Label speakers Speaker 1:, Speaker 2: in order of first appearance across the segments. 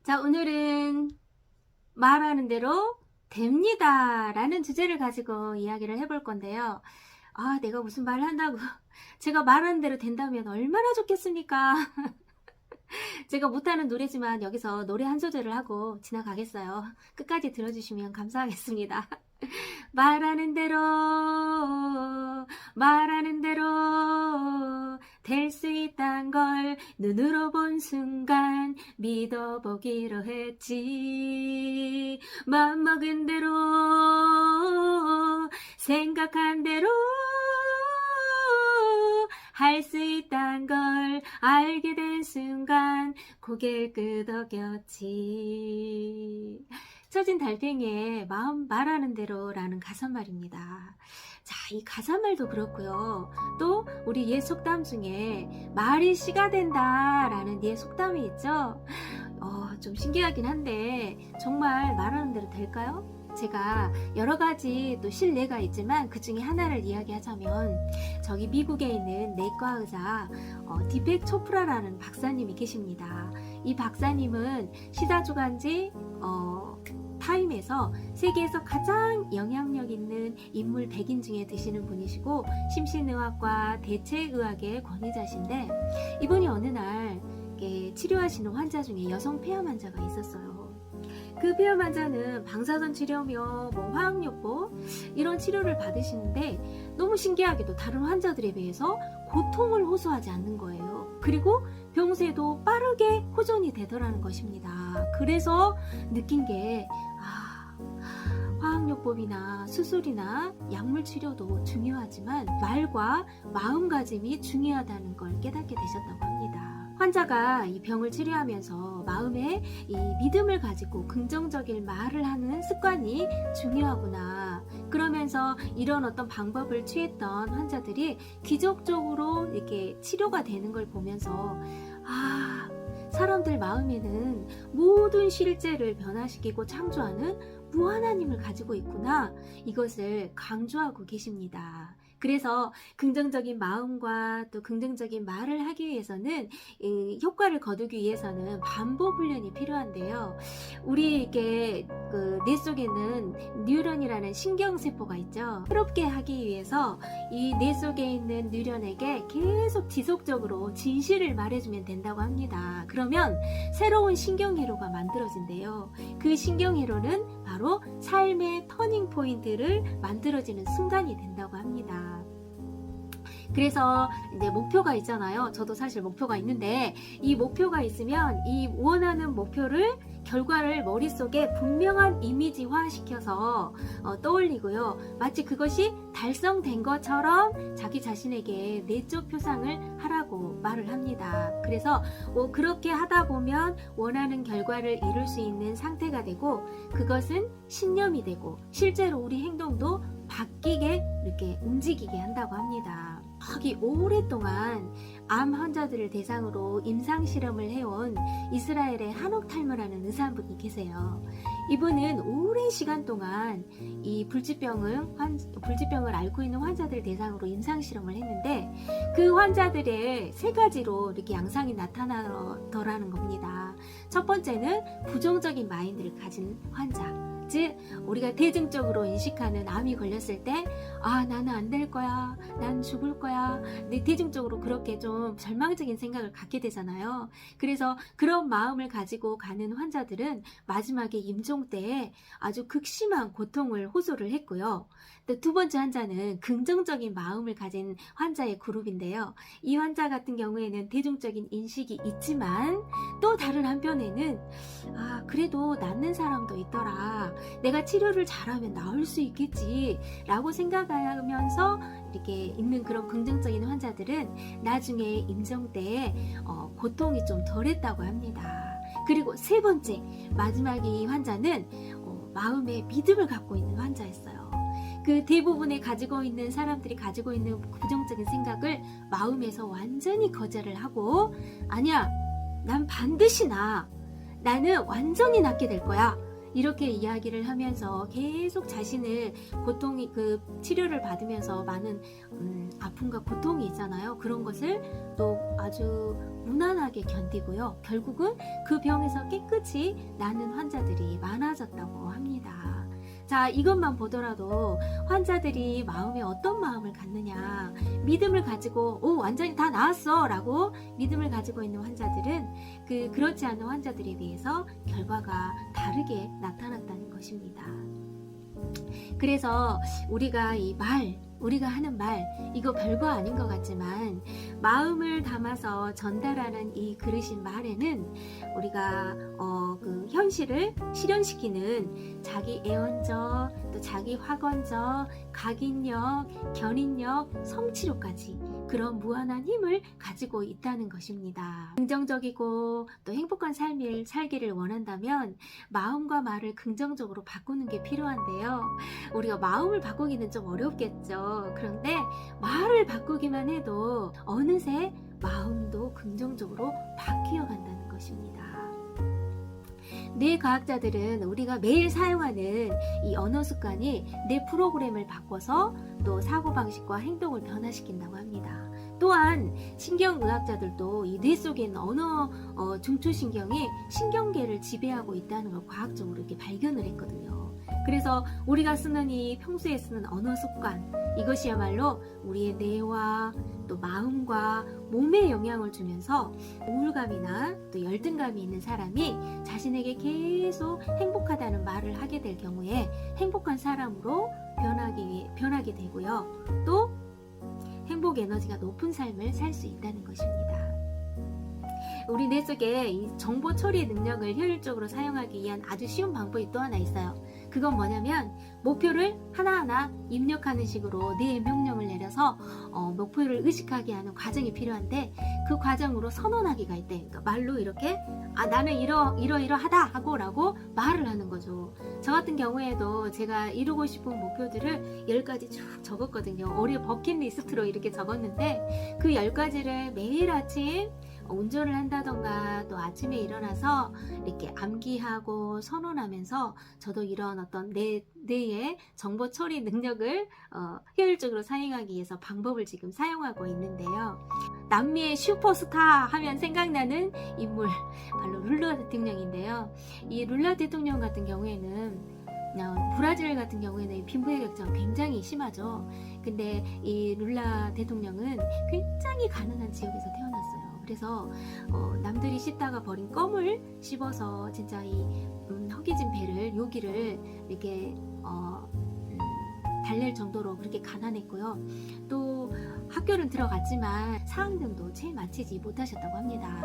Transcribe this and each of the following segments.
Speaker 1: 자, 오늘은 말하는 대로 됩니다 라는 주제를 가지고 이야기를 해볼 건데요. 내가 무슨 말 한다고 제가 말하는 대로 된다면 얼마나 좋겠습니까? 제가 못하는 노래지만 여기서 노래 한 소절을 하고 지나가겠어요. 끝까지 들어주시면 감사하겠습니다. 말하는 대로 될 수 있단 걸 눈으로 본 순간 믿어보기로 했지. 맘먹은 대로 생각한 대로 할 수 있단 걸 알게 된 순간 고개를 끄덕였지. 처진 달팽이의 마음 말하는 대로 라는 가사말입니다. 자, 이 가사말도 그렇고요. 또 우리 옛 속담 중에 말이 씨가 된다 라는 옛 속담이 있죠. 좀 신기하긴 한데 정말 말하는 대로 될까요? 제가 여러 가지 또 실례가 있지만 그 중에 하나를 이야기하자면 저기 미국에 있는 내과 의사 디펙 초프라라는 박사님이 계십니다. 이 박사님은 시사주간지 타임에서 세계에서 가장 영향력 있는 인물 100인 중에 드시는 분이시고 심신의학과 대체의학의 권위자신데 이분이 어느 날 치료하시는 환자 중에 여성 폐암 환자가 있었어요. 그 폐암 환자는 방사선 치료며 화학요법 이런 치료를 받으시는데 너무 신기하게도 다른 환자들에 비해서 고통을 호소하지 않는 거예요. 그리고 병세도 빠르게 호전이 되더라는 것입니다. 그래서 느낀 게 화학요법이나 수술이나 약물 치료도 중요하지만 말과 마음가짐이 중요하다는 걸 깨닫게 되셨다고 합니다. 환자가 이 병을 치료하면서 마음에 이 믿음을 가지고 긍정적인 말을 하는 습관이 중요하구나. 그러면서 이런 어떤 방법을 취했던 환자들이 기적적으로 이렇게 치료가 되는 걸 보면서 사람들 마음에는 모든 실제를 변화시키고 창조하는 무하나님을 가지고 있구나. 이것을 강조하고 계십니다. 그래서 긍정적인 마음과 또 긍정적인 말을 하기 위해서는 효과를 거두기 위해서는 반복 훈련이 필요한데요. 우리에게 뇌 속에는 뉴런이라는 신경세포가 있죠. 새롭게 하기 위해서 이 뇌 속에 있는 뉴런에게 계속 지속적으로 진실을 말해주면 된다고 합니다. 그러면 새로운 신경회로가 만들어진대요. 그 신경회로는 바로 삶의 터닝 포인트를 만들어지는 순간이 된다고 합니다. 그래서 이제 목표가 있잖아요. 저도 사실 목표가 있는데 이 목표가 있으면 이 원하는 목표를 결과를 머릿속에 분명한 이미지화 시켜서 떠올리고요. 마치 그것이 달성된 것처럼 자기 자신에게 내적 표상을 하라고 말을 합니다. 그래서 그렇게 하다 보면 원하는 결과를 이룰 수 있는 상태가 되고 그것은 신념이 되고 실제로 우리 행동도 바뀌게 이렇게 움직이게 한다고 합니다. 오랫동안 암 환자들을 대상으로 임상실험을 해온 이스라엘의 한옥 탈무라는 의사 한 분이 계세요. 이분은 오랜 시간 동안 이 불치병을 앓고 있는 환자들 대상으로 임상실험을 했는데 그 환자들의 세 가지로 이렇게 양상이 나타나더라는 겁니다. 첫 번째는 부정적인 마인드를 가진 환자. 즉 우리가 대중적으로 인식하는 암이 걸렸을 때 나는 안 될 거야, 난 죽을 거야, 대중적으로 그렇게 좀 절망적인 생각을 갖게 되잖아요. 그래서 그런 마음을 가지고 가는 환자들은 마지막에 임종 때에 아주 극심한 고통을 호소를 했고요. 또 두 번째 환자는 긍정적인 마음을 가진 환자의 그룹인데요. 이 환자 같은 경우에는 대중적인 인식이 있지만 또 다른 한편에는 그래도 낫는 사람도 있더라, 내가 치료를 잘하면 나을 수 있겠지 라고 생각하면서 이렇게 있는 그런 긍정적인 환자들은 나중에 임종 때에 고통이 좀 덜했다고 합니다. 그리고 세 번째 마지막에 이 환자는 마음에 믿음을 갖고 있는 환자였어요. 그 대부분의 가지고 있는 사람들이 가지고 있는 부정적인 생각을 마음에서 완전히 거절을 하고 아니야, 난 반드시 나는 완전히 낫게 될 거야, 이렇게 이야기를 하면서 계속 자신을 고통이 그 치료를 받으면서 많은 아픔과 고통이 있잖아요. 그런 것을 또 아주 무난하게 견디고요. 결국은 그 병에서 깨끗이 낫는 환자들이 많아졌다고 합니다. 자, 이것만 보더라도 환자들이 마음에 어떤 마음을 갖느냐, 믿음을 가지고 완전히 다 나았어 라고 믿음을 가지고 있는 환자들은 그렇지 않은 환자들에 비해서 결과가 다르게 나타났다는 것입니다. 그래서 우리가 우리가 하는 말, 이거 별거 아닌 것 같지만 마음을 담아서 전달하는 이 그릇인 말에는 우리가 그 현실을 실현시키는 자기 애원적, 또 자기 확언적, 각인력, 견인력, 성취력까지 그런 무한한 힘을 가지고 있다는 것입니다. 긍정적이고 또 행복한 삶을 살기를 원한다면 마음과 말을 긍정적으로 바꾸는 게 필요한데요. 우리가 마음을 바꾸기는 좀 어렵겠죠. 그런데 말을 바꾸기만 해도 어느새 마음도 긍정적으로 바뀌어 간다는 것입니다. 뇌과학자들은 우리가 매일 사용하는 이 언어 습관이 뇌 프로그램을 바꿔서 또 사고방식과 행동을 변화시킨다고 합니다. 또한 신경의학자들도 이 뇌 속에 있는 언어 중추신경이 신경계를 지배하고 있다는 걸 과학적으로 이렇게 발견을 했거든요. 그래서 우리가 쓰는 이 평소에 쓰는 언어 습관, 이것이야말로 우리의 뇌와 또 마음과 몸에 영향을 주면서 우울감이나 또 열등감이 있는 사람이 자신에게 계속 행복하다는 말을 하게 될 경우에 행복한 사람으로 변하게 되고요. 또 행복 에너지가 높은 삶을 살 수 있다는 것입니다. 우리 뇌 속에 이 정보 처리 능력을 효율적으로 사용하기 위한 아주 쉬운 방법이 또 하나 있어요. 그건 뭐냐면 목표를 하나하나 입력하는 식으로 뇌에 명령을 내려서 목표를 의식하게 하는 과정이 필요한데 그 과정으로 선언하기가 있대. 그러니까 말로 이렇게 나는 이러하다 하고 라고 말을 하는 거죠. 저 같은 경우에도 제가 이루고 싶은 목표들을 10가지 쭉 적었거든요. 어려 버킷리스트로 이렇게 적었는데 그 10가지를 매일 아침 운전을 한다던가 또 아침에 일어나서 이렇게 암기하고 선언하면서 저도 이런 어떤 뇌의 정보 처리 능력을 효율적으로 사용하기 위해서 방법을 지금 사용하고 있는데요. 남미의 슈퍼스타 하면 생각나는 인물 바로 룰라 대통령인데요. 이 룰라 대통령 같은 경우에는 브라질 같은 경우에는 빈부의 격차가 굉장히 심하죠. 근데 이 룰라 대통령은 굉장히 가난한 지역에서 태어났어요. 그래서 남들이 씹다가 버린 껌을 씹어서 진짜 이 허기진 배를 요기를 이렇게 달랠 정도로 그렇게 가난했고요. 또 학교는 들어갔지만 사학년도 채 마치지 못하셨다고 합니다.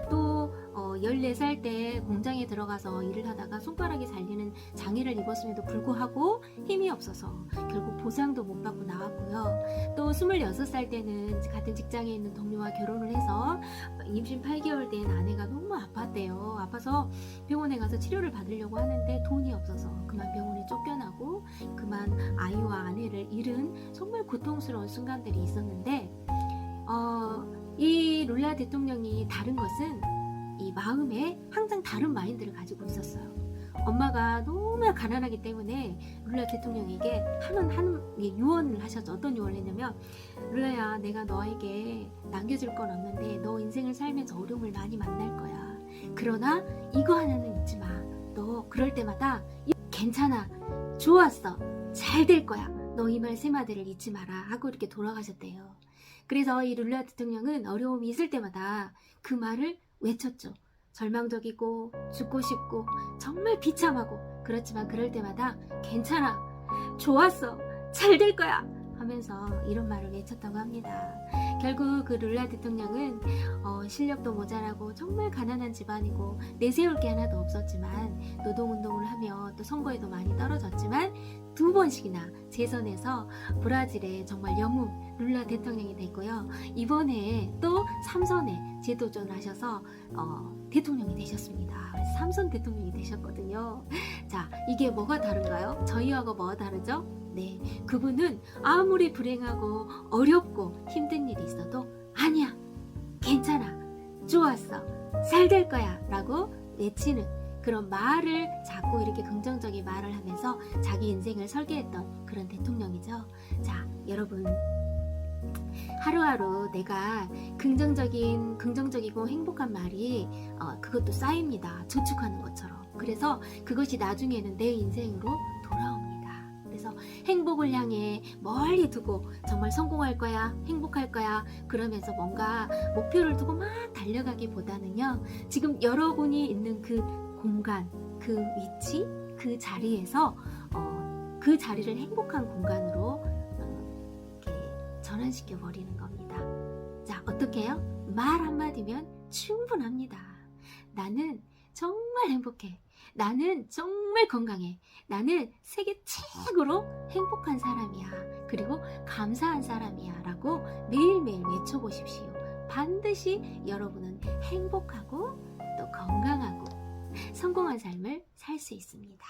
Speaker 1: 또 14살 때 공장에 들어가서 일을 하다가 손가락이 잘리는 장애를 입었음에도 불구하고 힘이 없어서 결국 보상도 못 받고 나왔고요. 또 26살 때는 같은 직장에 있는 동료와 결혼을 해서 임신 8개월 된 아내가 너무 아팠대요. 아파서 병원에 가서 치료를 받으려고 하는데 돈이 없어서 그만 병원에 쫓겨나고 그만 아이와 아내를 잃은 정말 고통스러운 순간들이 있었는데 이 룰라 대통령이 다른 것은 이 마음에 항상 다른 마인드를 가지고 있었어요. 엄마가 너무 가난하기 때문에 룰라 대통령에게 하는 유언을 하셨죠. 어떤 유언을 했냐면 룰라야, 내가 너에게 남겨줄 건 없는데 너 인생을 살면서 어려움을 많이 만날 거야. 그러나 이거 하나는 잊지 마. 너 그럴 때마다 괜찮아, 좋았어, 잘 될 거야. 너 이 말 세 마디를 잊지 마라 하고 이렇게 돌아가셨대요. 그래서 이 룰라 대통령은 어려움이 있을 때마다 그 말을 외쳤죠. 절망적이고 죽고 싶고 정말 비참하고 그렇지만 그럴 때마다 괜찮아, 좋았어, 잘 될 거야 하면서 이런 말을 외쳤다고 합니다. 결국 그 룰라 대통령은 실력도 모자라고 정말 가난한 집안이고 내세울 게 하나도 없었지만 노동운동을 하며 또 선거에도 많이 떨어졌지만 2번씩이나 재선에서 브라질의 정말 영웅 룰라 대통령이 됐고요. 이번에 또 3선에 재도전하셔서 대통령이 되셨습니다. 3선 대통령이 되셨거든요. 자, 이게 뭐가 다른가요? 저희하고 뭐가 다르죠? 네, 그분은 아무리 불행하고 어렵고 힘든 일이 있어도 아니야, 괜찮아, 좋았어, 잘 될 거야 라고 외치는 그런 말을 자꾸 이렇게 긍정적인 말을 하면서 자기 인생을 설계했던 그런 대통령이죠. 자, 여러분, 하루하루 내가 긍정적이고 행복한 말이 그것도 쌓입니다. 저축하는 것처럼. 그래서 그것이 나중에는 내 인생으로 돌아옵니다. 그래서 행복을 향해 멀리 두고 정말 성공할 거야, 행복할 거야 그러면서 뭔가 목표를 두고 막 달려가기보다는요, 지금 여러분이 있는 그 공간, 그 위치, 그 자리에서 그 자리를 행복한 공간으로 이렇게 전환시켜 버리는 겁니다. 자, 어떻게 해요? 말 한마디면 충분합니다. 나는 정말 행복해. 나는 정말 건강해. 나는 세계 최고로 행복한 사람이야. 그리고 감사한 사람이야. 라고 매일매일 외쳐보십시오. 반드시 여러분은 행복하고 또 건강하고 성공한 삶을 살 수 있습니다.